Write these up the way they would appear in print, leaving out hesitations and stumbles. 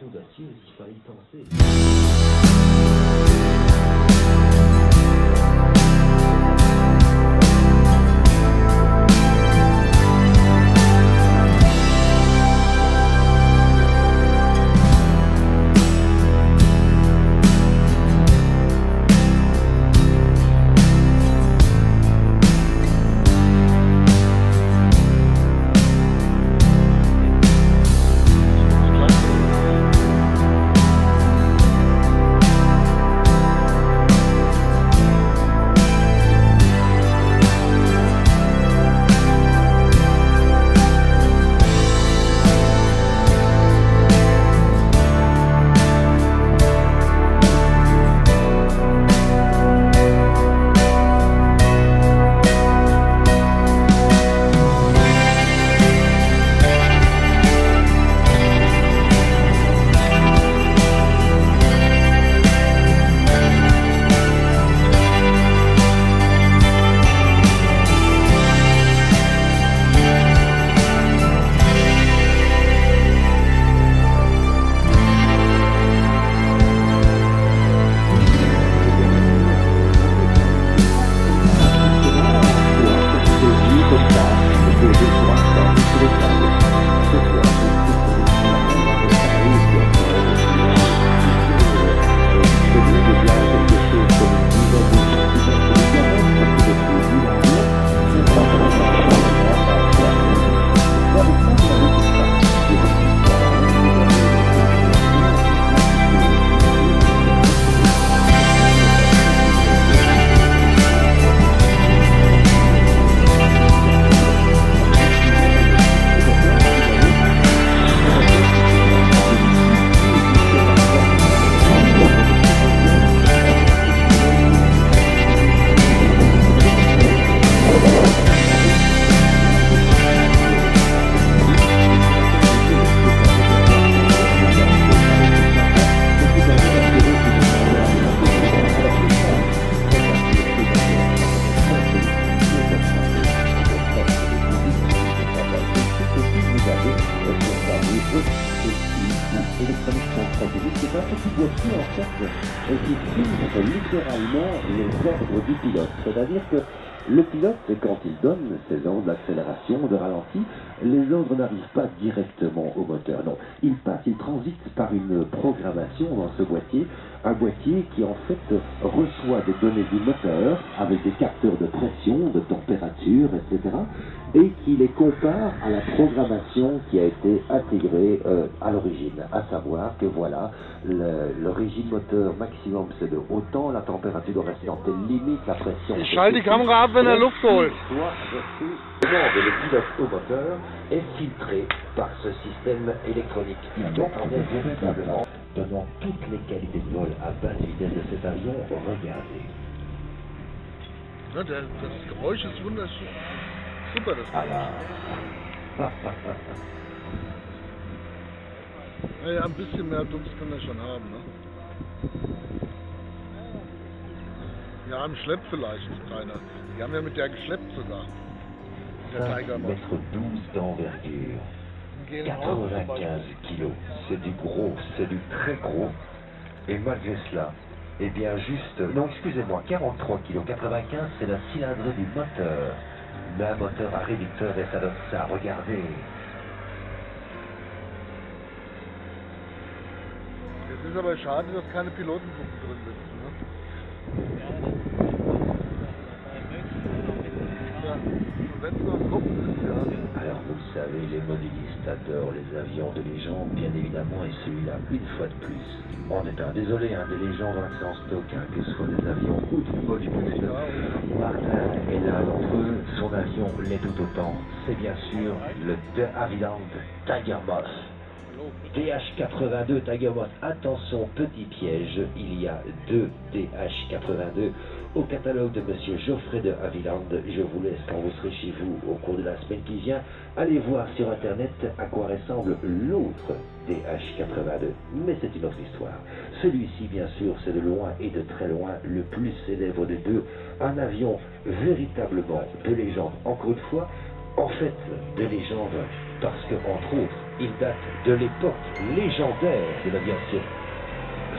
audacieuse, il fallait y penser. C'est un petit boîtier en fait qui filtre littéralement les ordres du pilote. C'est-à-dire que le pilote, quand il donne ses ordres d'accélération, de ralenti, les ordres n'arrivent pas directement au moteur. Non, il passe, il transite par une programmation dans ce boîtier, un boîtier qui en fait reçoit des données du moteur avec des capteurs de pression, de température, etc. et qui les compare à la programmation qui a été intégrée à l'origine, à savoir que voilà, le régime moteur maximum c'est de autant, la température doit rester en telle limite, la pression... Ich schalte die Kamera ab, wenn er Luft holt. Le pilote au moteur est filtré par ce système électronique. Donc on est véritablement donnant toutes les qualités de vol à basse vitesse de cet avion. Regardez. Ja, das Geräusch ist wunderschön. Super, das Geräusch. Ja, ein bisschen mehr Dunst kann er schon haben, ne? Ja, im Schlepp vielleicht, keiner. Die haben ja mit der geschleppt sogar. Der 5 mètres 12 d'envergure, 95 kilos, c'est du gros, c'est du très gros, et malgré cela, eh bien juste, non excusez-moi, 43 kilos, 95 c'est la cylindrée du moteur, mais un moteur à réducteur et ça donne ça, regardez. Es ist aber schade, dass keine Pilotenfunktion drin sitzen, ne? Alors vous savez, les modélistes adorent les avions de légende, bien évidemment, et celui-là, une fois de plus. On est un désolé, hein, des légendes dans le sens d'aucun, que ce soit des avions ou du Bollywood. Martin est l'un d'entre eux, son avion l'est tout autant. C'est bien sûr le De Havilland Tiger Moth. DH82 Tiger Moth, attention, petit piège, il y a deux DH82 au catalogue de Monsieur Geoffrey de Havilland. Je vous laisse, quand vous serez chez vous au cours de la semaine qui vient, aller voir sur internet à quoi ressemble l'autre DH82. Mais c'est une autre histoire. Celui-ci, bien sûr, c'est de loin et de très loin le plus célèbre des deux. Un avion véritablement de légende. Encore une fois, en fait, de légende parce que, entre autres, il date de l'époque légendaire de l'aviation.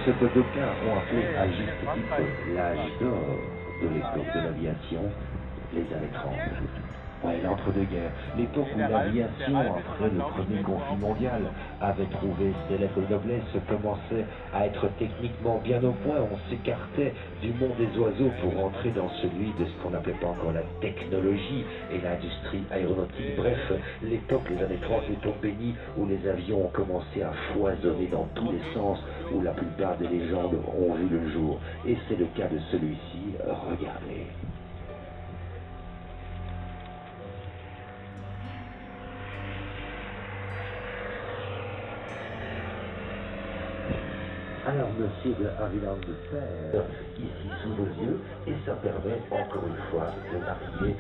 Ce que d'aucuns ont appelé à juste titre l'âge d'or de l'époque de l'aviation, les années 30. Ouais, l'entre-deux-guerres, l'époque où l'aviation, après le premier conflit mondial, avait trouvé ses lettres de noblesse, commençait à être techniquement bien au point. On s'écartait du monde des oiseaux pour entrer dans celui de ce qu'on n'appelait pas encore la technologie et l'industrie aéronautique. Bref, l'époque, les années 30, l'époque bénie où les avions ont commencé à foisonner dans tous les sens, où la plupart des légendes ont vu le jour. Et c'est le cas de celui-ci. Regardez. Alors, monsieur de Havilland de Fer, ici sous vos yeux, et ça permet encore une fois de marier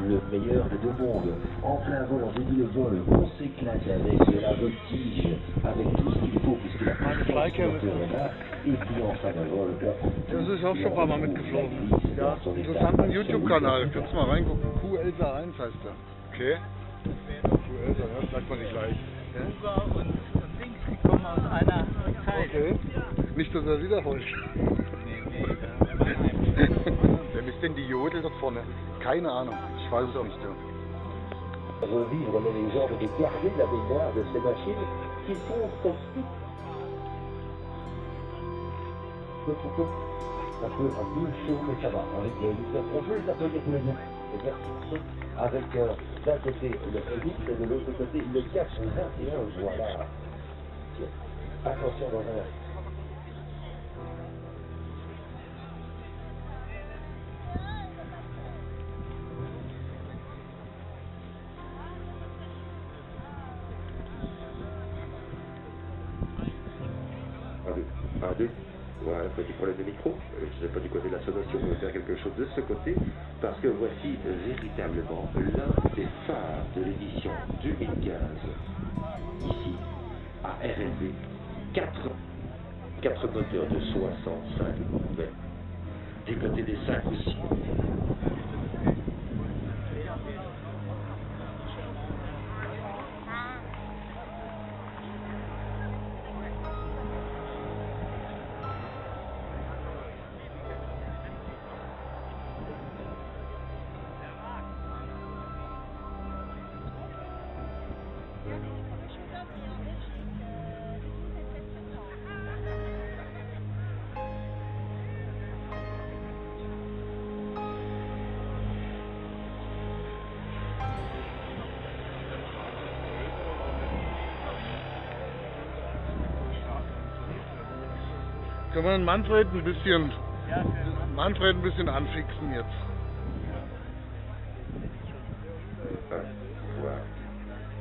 le meilleur des deux mondes. En plein vol, en début de vol, on s'éclate avec de la voltige, avec tout ce qu'il faut, puisque la puissance est là, et puis en fin de vol, on Das ist auch schon ein paar Mal mitgeflogen. Ja, interessanter YouTube-Kanal, kannst du mal reingucken. Q-Elsa 1 heißt der. Okay. Q-Elsa, das sagt man nicht gleich. Uga und Dings, die kommen aus einer Zeit. Okay. Nicht, dass er wiederholt. Nee, Wer ist denn die Jodel dort vorne? Keine Ahnung, ich weiß es nicht. Ja. Revivre les légendes et garder la mémoire de ces machines qui sont toxiques. Un peu chaud, mais ça va. On peut les appeler tous les deux. C'est-à-dire avec d'un côté le Félix et de l'autre côté le 421. Voilà. Attention dans un instant. Un, deux. Voilà, petit problème de micro. Je ne sais pas du côté de la sonorisation, on va faire quelque chose de ce côté, parce que voici véritablement l'un des phares de l'édition 2015. Ici, à RLB, 4 moteurs de 65 mètres. Du côté des 5 ou 6. Können wir Manfred ein bisschen anfixen jetzt? Voilà.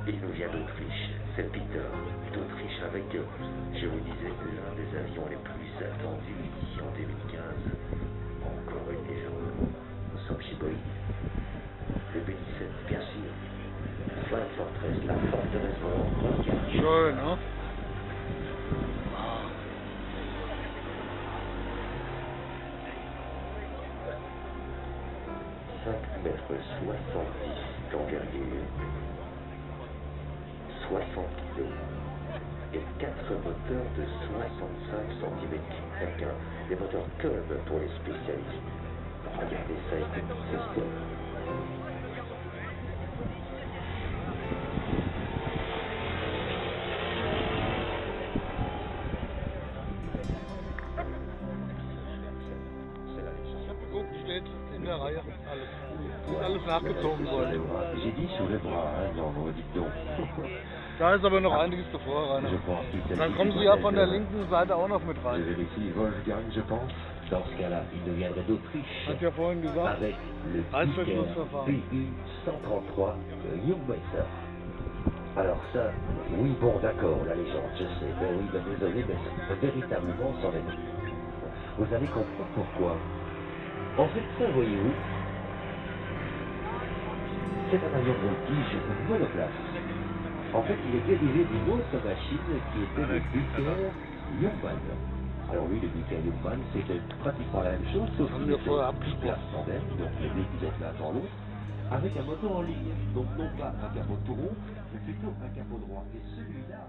Il nous vient d'Autriche, c'est Peter d'Autriche avec, je vous disais, l'un des avions les plus attendus ici en 2015. Encore une légende. Nous sommes chez Boeing. Le B-17, bien sûr. Flying Fortress, la forteresse volante. Schön, ne? 5 mètres 70 d'envergure, 60 kg et 4 moteurs de 65 cm chacun, des moteurs Kolb pour les spécialistes. Regardez ça, écoutez, c'est ce Alles nachgezogen worden. J'ai dit sous les bras, hein, non, dites donc. Da ist aber noch einiges davor, Rainer. Dann kommen Sie ja von der linken Seite auch noch mit Je rein. vérifie Wolfgang, je pense. Dans ce cas-là, il deviendrait d'Autriche. Hat ja vorhin gesagt. Avec le Reißverschlussverfahren. PU 133 Jungmeister. Alors ça, oui, bon, d'accord, la légende, je sais. Ben oui, ben désolé, mais véritablement, c'en est. Vous allez comprendre pourquoi. En fait, ça, voyez-vous, c'est un avion voltige monoplace. En fait, il est dérivé d'une autre machine qui était le Bucher Jungmann. Alors lui, le Bucher Jungmann, c'était pratiquement la même chose, sauf qu'il était plus place tandem, donc les deux qui étaient l'un dans l'autre. avec un moteur en ligne. Donc non pas un capot tout rond, mais plutôt un capot droit. Et celui-là...